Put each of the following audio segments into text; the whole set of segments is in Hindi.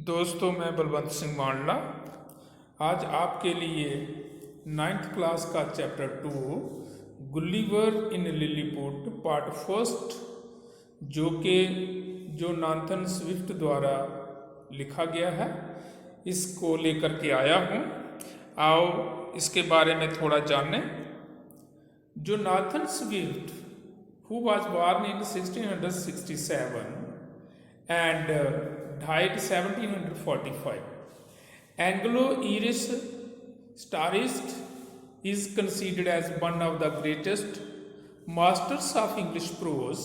दोस्तों, मैं बलवंत सिंह मांडला आज आपके लिए 9th क्लास का चैप्टर 2 गुलिवर इन लिलीपुट पार्ट फर्स्ट जो नाथन स्विफ्ट द्वारा लिखा गया है, इसको लेकर के आया हूँ। आओ इसके बारे में थोड़ा जानें। जो Nathan Swift who was born in 1667 and died 1745, Anglo-Irish starist, is considered as one of the greatest masters of English prose.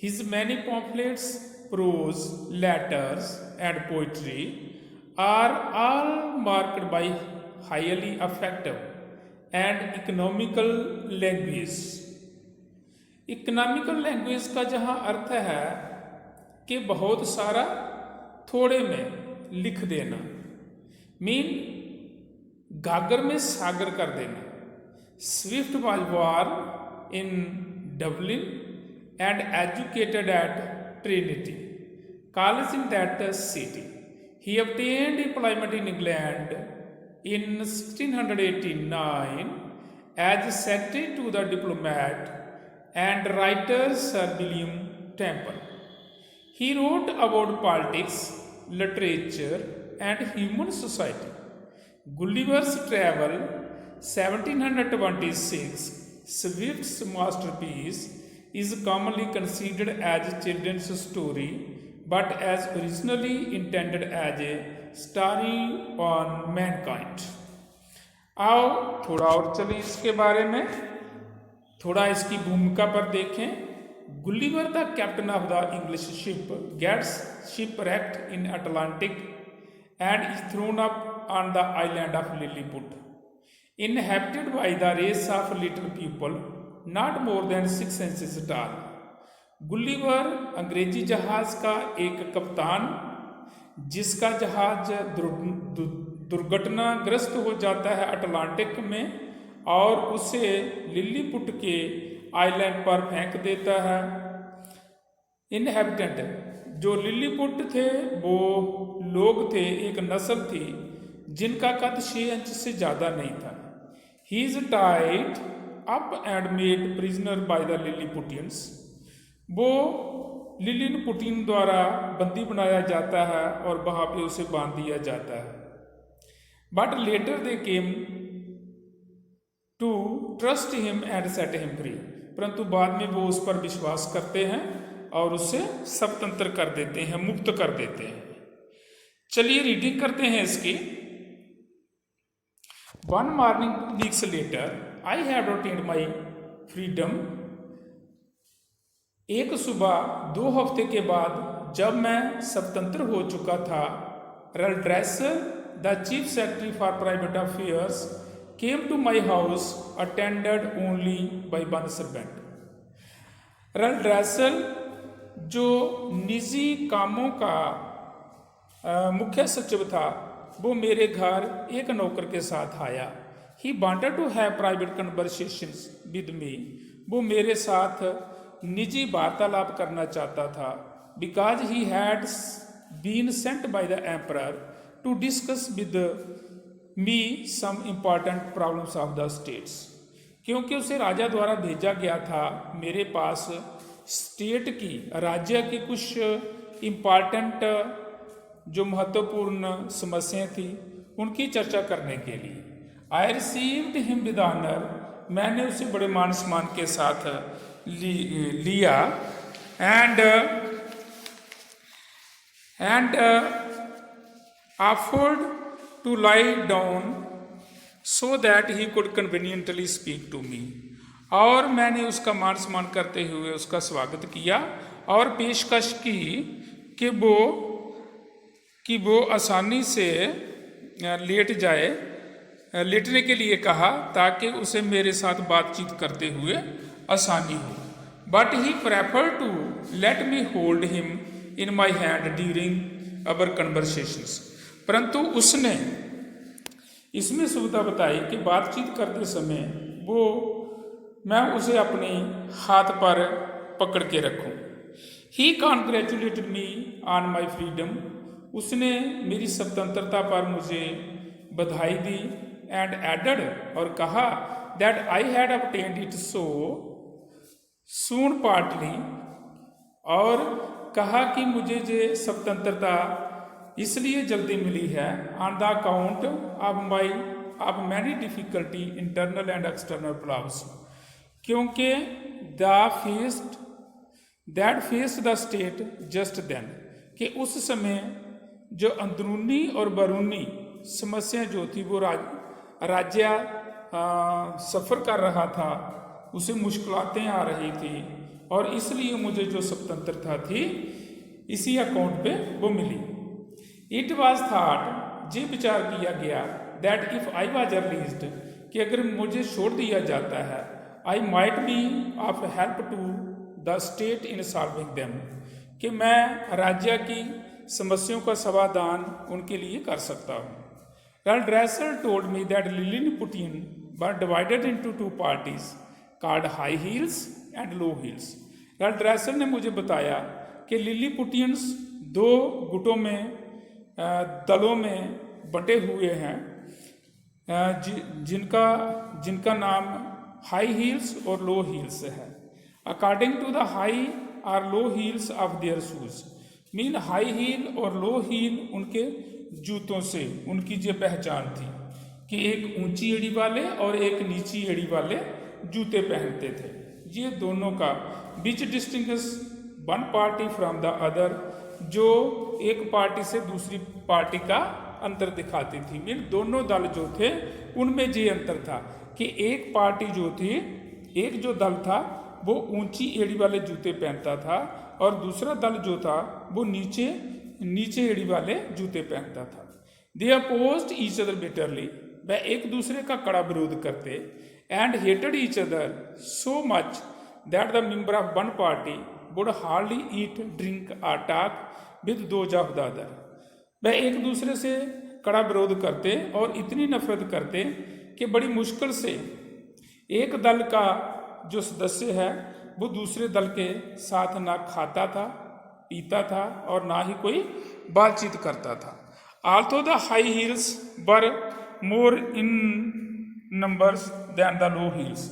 His many pamphlets, prose, letters, and poetry are all marked by highly effective and economical language. Economical language का जहाँ अर्थ है कि बहुत सारा थोड़े में लिख देना, मीन गागर में सागर कर देना। Swift was born in Dublin and educated eight Trinity college in that city. He obtained employment in England in 1689 as secretary to the diplomat and writer Sir William Temple. He wrote about politics, literature, and human society. Gulliver's Travel, 1726, Swift's masterpiece, is commonly considered as a children's story, but as originally intended as a story on mankind. आओ थोड़ा और चलिए इसके बारे में, थोड़ा इसकी भूमिका पर देखें। Gulliver the captain of the English ship gets shipwrecked in Atlantic and is thrown up on the island of Lilliput, inhabited by the race of little people not more than 6 inches tall. Gulliver अंग्रेजी जहाज का एक कप्तान, जिसका जहाज दुर्घटनाग्रस्त हो जाता है अटलांटिक में और उसे लिलीपुट के आइलैंड पर फेंक देता है. इनहैबिटेंट जो लिलीपुट थे वो लोग थे, एक नस्ल थी जिनका कद 6 इंच से ज़्यादा नहीं था. He is tied up and made prisoner by the Lilliputians. वो लिलीपुटियन द्वारा बंदी बनाया जाता है और वहाँ पे उसे बांध दिया जाता है. But later they came to trust him and set him free. परंतु बाद में वो उस पर विश्वास करते हैं और उसे स्वतंत्र कर देते हैं, मुक्त कर देते हैं. चलिए रीडिंग करते हैं इसकी. One morning 2 weeks later I have obtained my freedom. एक सुबह 2 हफ्ते के बाद जब मैं स्वतंत्र हो चुका था, Reldresal the chief secretary for private affairs came to my house attended only by one servant. Reldresal जो निजी कामों का मुख्य सचिव था, वो मेरे घर एक नौकर के साथ आया. He wanted to have private conversations with me. वो मेरे साथ निजी वार्तालाप करना चाहता था. Because he had been sent by the emperor to discuss with me some important problems of the states. क्योंकि उसे राजा द्वारा भेजा गया था मेरे पास स्टेट की, राज्य की कुछ इम्पॉर्टेंट जो महत्वपूर्ण समस्याएं थी उनकी चर्चा करने के लिए. I received him with honour. मैंने उसे बड़े मान सम्मान के साथ लिया. And offered to lie down so that he could conveniently speak to me. और मैंने उसका मान सम्मान करते हुए उसका स्वागत किया और पेशकश की कि वो आसानी से लेट जाए, लेटने के लिए कहा ताकि उसे मेरे साथ बातचीत करते हुए आसानी हो. But he prefer to let me hold him in my hand during our conversations. परंतु उसने इसमें सुविधा बताई कि बातचीत करते समय मैं उसे अपने हाथ पर पकड़ के रखूं. He congratulated me on my freedom. उसने मेरी स्वतंत्रता पर मुझे बधाई दी एंड एडेड और कहा that I had obtained it so soon partly, और कहा कि मुझे जो स्वतंत्रता इसलिए जल्दी मिली है on the account of many difficulty internal and external problems, क्योंकि that faced the state just then, कि उस समय जो अंदरूनी और बैरूनी समस्या जो थी वो राज्य सफ़र कर रहा था, उसे मुश्किलातें आ रही थी, और इसलिए मुझे जो स्वतंत्रता थी इसी अकाउंट पे वो मिली। इट वॉज थाट, ये विचार किया गया that if I was released, कि अगर मुझे छोड़ दिया जाता है, I might be of help to the state in solving them, कि मैं राज्य की समस्याओं का समाधान उनके लिए कर सकता हूँ। Ralph Dressel told me that Lilliputian were divided into two parties called high heels and low heels. Ralph Dressel ने मुझे बताया कि लिलीपुटियंस दो गुटों में दलों में बंटे हुए हैं, जिनका नाम हाई हील्स और लो हील्स है। According to the high or low heels of their shoes, mean high heel और लो हील उनके जूतों से उनकी जो पहचान थी कि एक ऊंची एड़ी वाले और एक नीची एड़ी वाले जूते पहनते थे। ये दोनों का which distinguish one party from the other, जो एक पार्टी से दूसरी पार्टी का अंतर दिखाती थी। मीन दोनों दल जो थे उनमें ये अंतर था कि एक पार्टी जो थी, एक जो दल था वो ऊंची एड़ी वाले जूते पहनता था, और दूसरा दल जो था वो नीचे एड़ी वाले जूते पहनता था। They opposed each other bitterly, वह एक दूसरे का कड़ा विरोध करते, and hated each other so much that the member of one party would hardly eat drink और talk with those of the other. वह एक दूसरे से कड़ा विरोध करते और इतनी नफरत करते कि बड़ी मुश्किल से एक दल का जो सदस्य है वो दूसरे दल के साथ ना खाता था, पीता था, और ना ही कोई बातचीत करता था। Although the high heels were more in numbers than the low heels,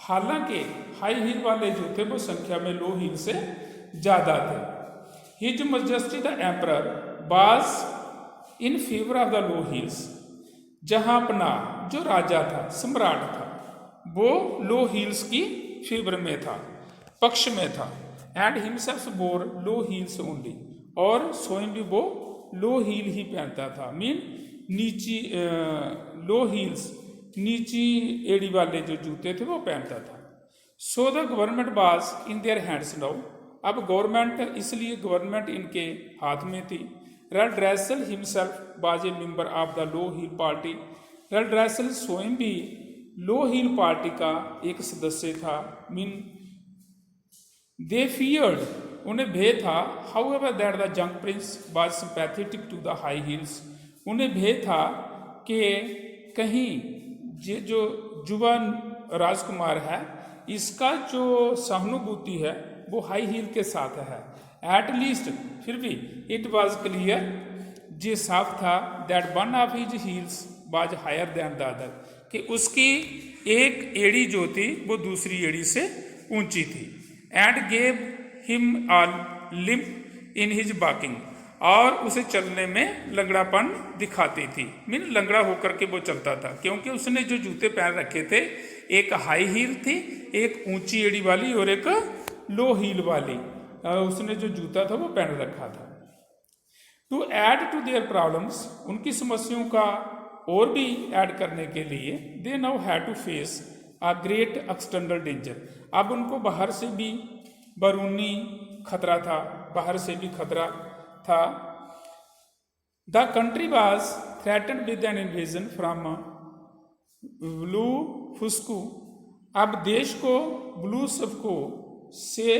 हालांकि हाई हील वाले जो थे वो संख्या में लो हील से ज़्यादा थे। His majesty the emperor was in favour of the low heels, जहाँ अपना जो राजा था, सम्राट था, वो लो हील्स की फेवर में था, पक्ष में था। And himself bore low heels only, और स्वयं भी वो लो हील ही पहनता था। मीन लो हील्स नीची एड़ी वाले जो जूते थे वो पहनता था। So the government was in their hands now, अब गवर्नमेंट, इसलिए गवर्नमेंट इनके हाथ में थी। Reldresal himself was a member of the low heel party, Reldresal स्वयं भी लो हील पार्टी का एक सदस्य था। मीन दे फियर्ड, उन्हें भय था, however that the young prince was sympathetic to the high heels, उन्हें भय था कि कहीं ये जो युवा राजकुमार है इसका जो सहानुभूति है वो हाई हील के साथ है। एट लीस्ट फिर भी इट वॉज क्लियर, ये साफ था, that one of his heels was higher than the other, कि उसकी एक एड़ी जो थी वो दूसरी एड़ी से ऊंची थी। And gave him all limp in his walking, और उसे चलने में लंगड़ापन दिखाती थी। मीन लंगड़ा होकर के वो चलता था, क्योंकि उसने जो जूते पहन रखे थे, एक हाई हील थी, एक ऊंची एड़ी वाली और एक लो हील वाली, उसने जो जूता था वो पहन रखा था। To add to their problems, उनकी समस्याओं का और भी ऐड करने के लिए, they now had to face a great external danger, अब उनको बाहर से भी बैरूनी खतरा था, बाहर से भी खतरा था। The country was threatened with an invasion from Blefuscu, अब देश को ब्लू सफको से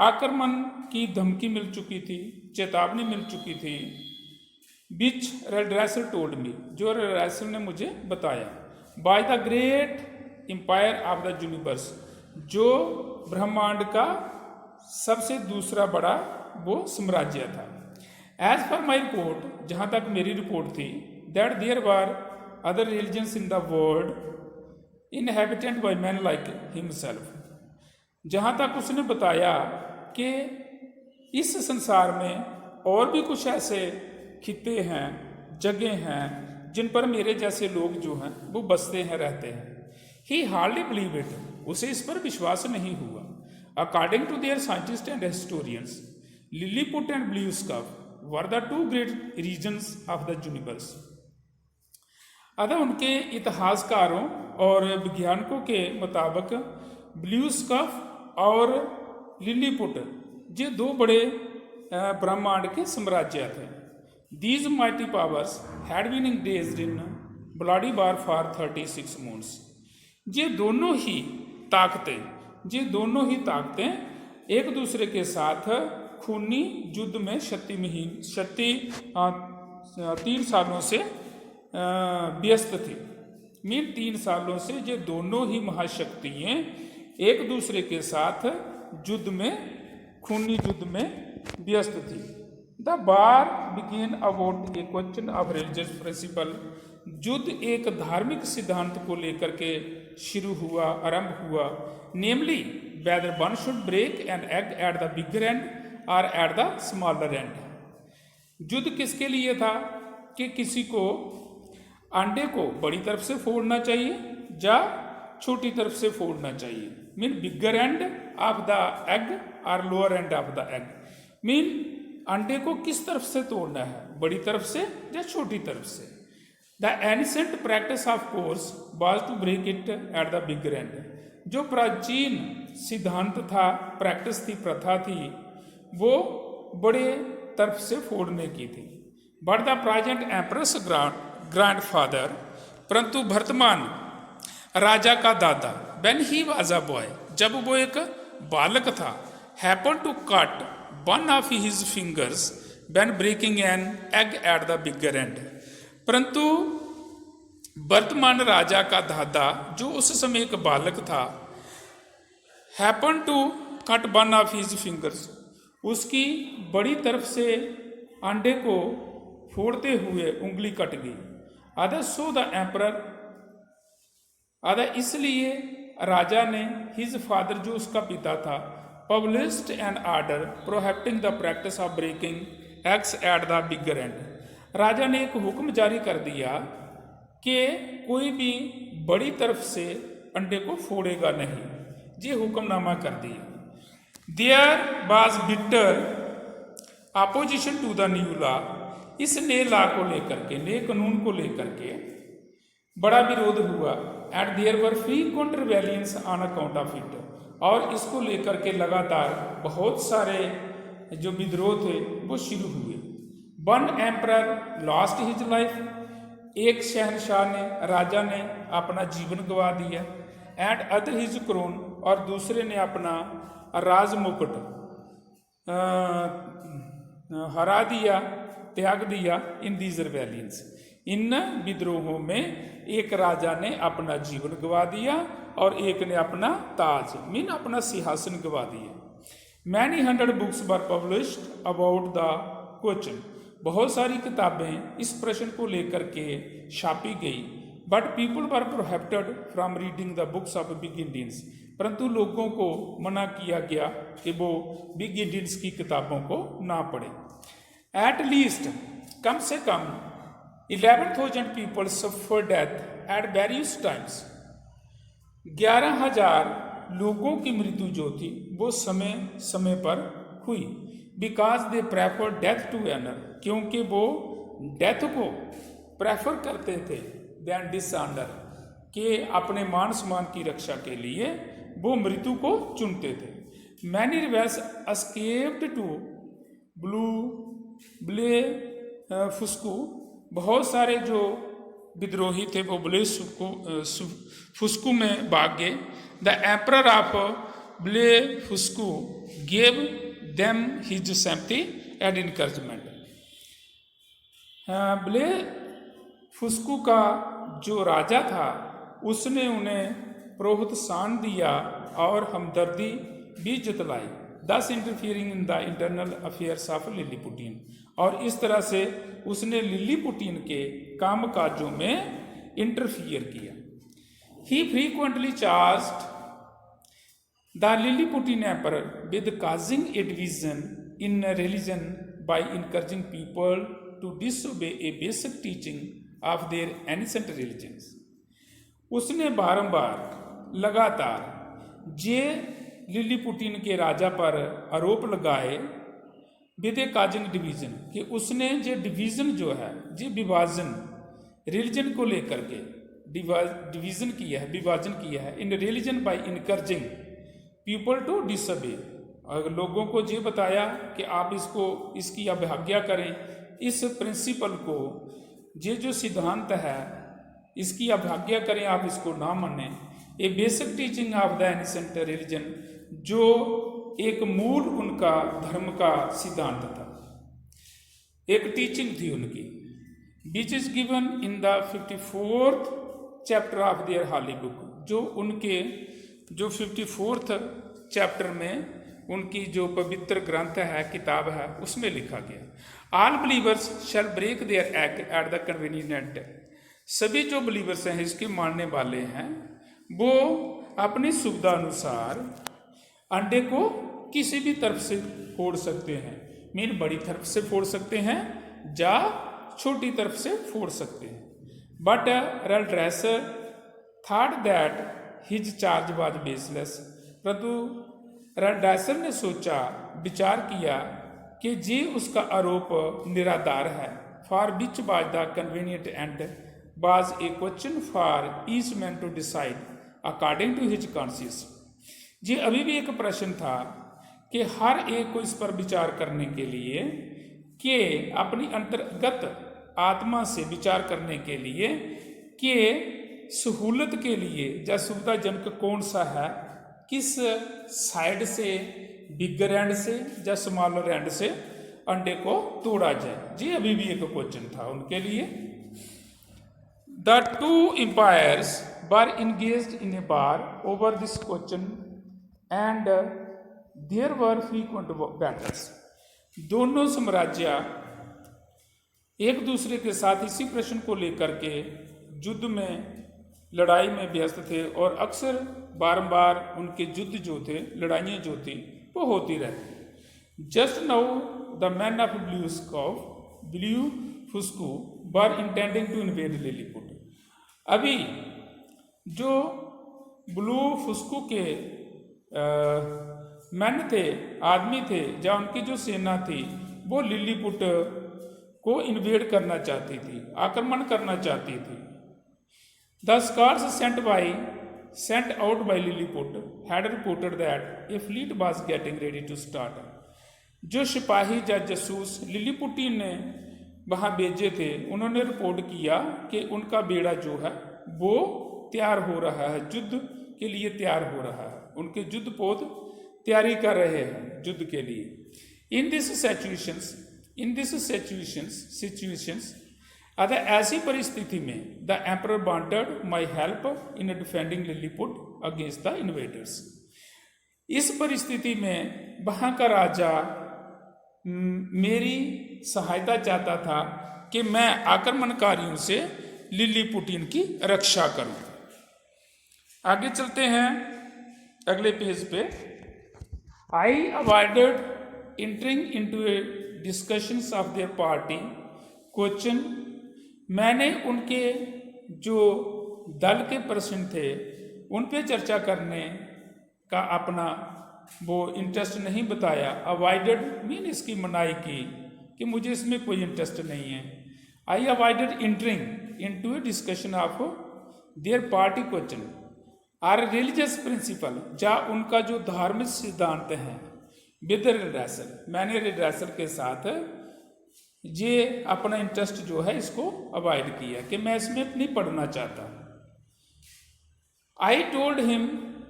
आक्रमण की धमकी मिल चुकी थी, चेतावनी मिल चुकी थी। विच ड्रेसल टोल्ड मी, जो ड्रेसल ने मुझे बताया। By the great empire of the universe, जो ब्रह्मांड का सबसे दूसरा बड़ा वो साम्राज्य था। एज पर माई रिपोर्ट, जहाँ तक मेरी रिपोर्ट थी, that there were other religions in the world inhabited by man like himself, जहाँ तक उसने बताया कि इस संसार में और भी कुछ ऐसे खित्ते हैं, जगह हैं जिन पर मेरे जैसे लोग जो हैं वो बसते हैं, रहते हैं। ही हार्डली बिलीव इट, उसे इस पर विश्वास नहीं हुआ। According to their scientist and historians, Lilliput and Blefuscu were the two great regions of the universe. अतः उनके इतिहासकारों और वैज्ञानिकों के मुताबिक ब्लू स्कफ और लिलीपुट ये दो बड़े ब्रह्मांड के साम्राज्य थे। These mighty powers had been engaged in bloody war for 36 moons. ये दोनों ही ताकतें एक दूसरे के साथ खूनी युद्ध में 3 सालों से व्यस्त थी। 3 सालों से ये दोनों ही महाशक्तियाँ एक दूसरे के साथ खूनी युद्ध में व्यस्त थी। The war began about a question of religious principle. युद्ध एक धार्मिक सिद्धांत को लेकर के आरंभ हुआ, namely whether one should break an egg at the bigger end और एट द स्मॉलर एंड। युद्ध किसके लिए था कि किसी को अंडे को बड़ी तरफ से फोड़ना चाहिए या छोटी तरफ से फोड़ना चाहिए। Mean bigger end of the egg और lower end of the egg. Mean अंडे को किस तरफ से तोड़ना है, बड़ी तरफ से या छोटी तरफ से। The ancient practice of course was to break it at the bigger end. जो प्राचीन सिद्धांत था, प्रैक्टिस थी, प्रथा थी, वो बड़े तरफ से फोड़ने की थी। But the present emperor's grandfather, परंतु वर्तमान राजा का दादा, when he was a boy, जब वो एक बालक था, happen to cut one of his fingers when breaking an egg at the bigger end. परंतु वर्तमान राजा का दादा जो उस समय एक बालक था, happen to cut one of his fingers, उसकी बड़ी तरफ से अंडे को फोड़ते हुए उंगली कट गई। Other so the emperor, other इसलिए राजा ने, हिज फादर जो उसका पिता था, published an order prohibiting the practice of breaking eggs at the bigger end. राजा ने एक हुक्म जारी कर दिया कि कोई भी बड़ी तरफ से अंडे को फोड़ेगा नहीं, ये हुक्मनामा कर दिया। There was bitter opposition to the new law. इस नए लॉ को लेकर के, नए कानून को लेकर के बड़ा विरोध हुआ। And there were frequent rebellions on account of it. और इसको लेकर के लगातार बहुत सारे जो विद्रोह थे वो शुरू हुए। One emperor lost his life, एक शहनशाह ने, राजा ने अपना जीवन गवा दिया। एंड अदर हिज क्रोन, और दूसरे ने अपना राज मुकुट हरा दिया, त्याग दिया। इन दीज रिबेलियंस, इन विद्रोहों में एक राजा ने अपना जीवन गवा दिया और एक ने अपना ताज, मीन अपना सिंहासन गवा दिया। Many 100 books were published about the question. बहुत सारी किताबें इस प्रश्न को लेकर के छापी गई। But people were prohibited from reading the books of big Indians. परंतु लोगों को मना किया गया कि वो बिग इंडियंस की किताबों को ना पढ़े। एट लीस्ट, कम से कम 11,000 people suffer death at various times. 11,000 लोगों की मृत्यु जो थी वो समय समय पर हुई। Because they prefer death to honour, क्योंकि वो डेथ को प्रेफर करते थे देन डिसऑनर, कि अपने मान सम्मान की रक्षा के लिए वो मृत्यु को चुनते थे। Many rebels escaped to Blefuscu. बहुत सारे जो विद्रोही थे वो ब्ले फुस्कू में भाग गए। The emperor of Blefuscu gave them his sympathy and encouragement. Blefuscu का जो राजा था उसने उन्हें प्रोत्साहन दिया और हमदर्दी भी जतलाई। Thus interfering in the internal affairs of Lilliputian, और इस तरह से उसने लिलीपुटिन के काम काजों में इंटरफियर किया। He frequently charged the Lilliputian emperor with causing a division in religion by encouraging people to disobey a basic teaching of their ancient religions. उसने बारंबार लगातार जे लिलीपुटिन के राजा पर आरोप लगाए विद ए काजिंग डिवीजन, कि उसने जो डिवीजन जो है, जो विभाजन रिलीजन को लेकर के डिवीजन किया है, विभाजन किया है, in religion by encouraging people to disobey, और लोगों को ये बताया कि आप इसको इसकी अवज्ञा करें, इस प्रिंसिपल को, ये जो सिद्धांत है इसकी अवज्ञा करें, आप इसको ना माने। A basic teaching of the ancient religion, जो एक मूल उनका धर्म का सिद्धांत था, एक टीचिंग थी उनकी, which is given in the 54th chapter of their holy book, जो उनके जो 54th चैप्टर में उनकी जो पवित्र ग्रंथ है, किताब है, उसमें लिखा गया। All believers shall break their egg at the convenient, सभी जो बिलीवर्स हैं, इसके मानने वाले हैं, वो अपनी सुविधा अनुसार अंडे को किसी भी तरफ से फोड़ सकते हैं, मीन बड़ी तरफ से फोड़ सकते हैं या छोटी तरफ से फोड़ सकते हैं। But Reldresal thought that his charge was baseless, परंतु रेलड्रेसर ने सोचा, विचार किया कि जी उसका आरोप निराधार है। For which was the convenient end was a question for each man to decide according to his conscious. जी अभी भी एक प्रश्न था कि हर एक को इस पर विचार करने के लिए, कि अपनी अंतर्गत आत्मा से विचार करने के लिए कि सहूलत के लिए या सुविधाजनक कौन सा है, किस साइड से, बिगर एंड से या स्मॉलर एंड से अंडे को तोड़ा जाए। जी अभी भी एक क्वेश्चन था उनके लिए। The two empires were engaged in a war over this question and there were frequent battles. दोनों साम्राज्य एक दूसरे के साथ इसी प्रश्न को लेकर के युद्ध में, लड़ाई में व्यस्त थे, और अक्सर बारंबार उनके युद्ध जो थे, लड़ाइयाँ जो थी, वो होती रहती। Just now the man of Blefuscu were intending to invade Lilliput. अभी जो ब्लू फुस्कू के मैन थे, आदमी थे, या उनकी जो सेना थी, वो लिलीपुट को इन्वेड करना चाहती थी, आक्रमण करना चाहती थी। The Scots sent out by Lilliput had reported that a fleet was getting ready to start. जो सिपाही या जासूस लिलीपुटिन ने वहाँ भेजे थे, उन्होंने रिपोर्ट किया कि उनका बेड़ा जो है वो तैयार हो रहा है, युद्ध के लिए तैयार हो रहा है, उनके युद्ध पोत तैयारी कर रहे हैं युद्ध के लिए। इन दिस सिचुएशंस अतः ऐसी परिस्थिति में the emperor wanted my help in defending Lilliput against the invaders. इस परिस्थिति में वहाँ का राजा मेरी सहायता चाहता था कि मैं आक्रमणकारियों से लिलीपुटिन की रक्षा करूं। आगे चलते हैं अगले पेज पे। I avoided entering into a discussions of their party question. मैंने उनके जो दल के प्रश्न थे उन पे चर्चा करने का अपना वो इंटरेस्ट नहीं बताया। अवॉइडेड मीन इसकी मनाही की कि मुझे इसमें कोई इंटरेस्ट नहीं है। I avoided entering into a discussion of their party question or religious principle, जा उनका जो धार्मिक सिद्धांत हैं, विद रिड्रेसर, मैंने रिड्रेसर के साथ ये अपना इंटरेस्ट जो है इसको अवॉइड किया कि मैं इसमें नहीं पढ़ना चाहता। I told him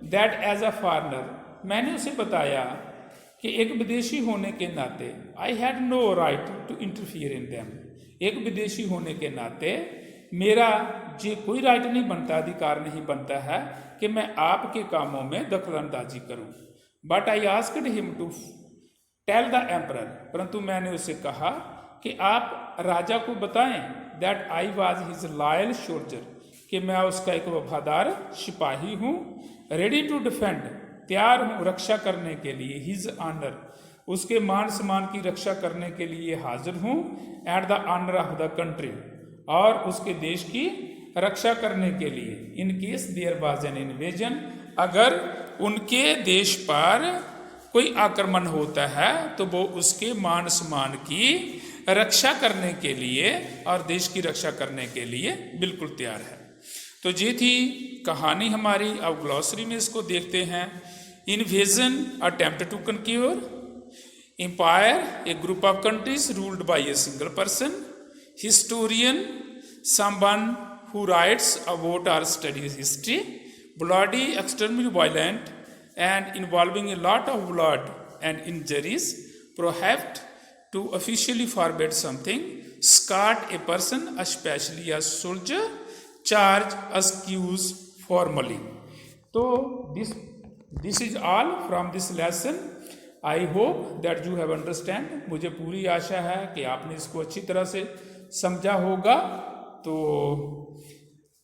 that as a foreigner, मैंने उसे बताया कि एक विदेशी होने के नाते I had no right to interfere in them, एक विदेशी होने के नाते मेरा ये कोई राइट नहीं बनता, अधिकार नहीं बनता है कि मैं आपके कामों में दखल अंदाजी करूं। But I asked him to tell the emperor, परंतु मैंने उसे कहा कि आप राजा को बताएं that I was his loyal soldier, कि मैं उसका एक वफादार सिपाही हूँ, रेडी टू डिफेंड, तैयार हूँ रक्षा करने के लिए, हिज ऑनर, उसके मान सम्मान की रक्षा करने के लिए हाजिर हूँ, at the honour of the country, और उसके देश की रक्षा करने के लिए, in case there was an invasion, अगर उनके देश पर कोई आक्रमण होता है तो वो उसके मान सम्मान की रक्षा करने के लिए और देश की रक्षा करने के लिए बिल्कुल तैयार है। तो ये थी कहानी हमारी। अब ग्लॉसरी में इसको देखते हैं। Invasion, attempt to conquer, empire, a group of countries ruled by a single person, historian, someone who writes about or studies history, bloody, extremely violent and involving a lot of blood and injuries, prohibit to officially forbid something, scout a person, especially a soldier, charge, accuse formally. So this is all from this lesson. I hope that you have understand. मुझे पूरी आशा है कि आपने इसको अच्छी तरह से समझा होगा। तो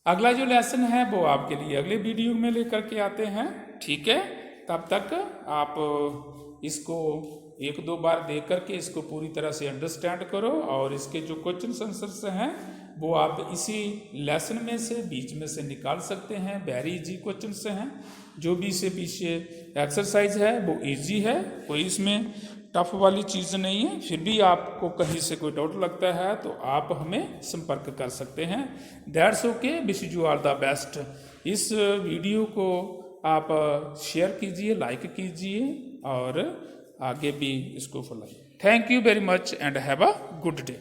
अगला जो लेसन है वो आपके लिए अगले वीडियो में लेकर के आते हैं, ठीक है। तब तक आप इसको एक दो बार देख करके इसको पूरी तरह से अंडरस्टैंड करो, और इसके जो क्वेश्चन आंसर्स हैं वो आप इसी लेसन में से बीच में से निकाल सकते हैं। वेरी इजी क्वेश्चन से हैं, जो भी से पीछे एक्सरसाइज है वो इजी है, कोई इसमें टफ वाली चीज़ नहीं है। फिर भी आपको कहीं से कोई डाउट लगता है तो आप हमें संपर्क कर सकते हैं। That's okay, wish you are the best. इस वीडियो को आप शेयर कीजिए, लाइक कीजिए और आगे भी इसको follow. Thank you very much and have a good day.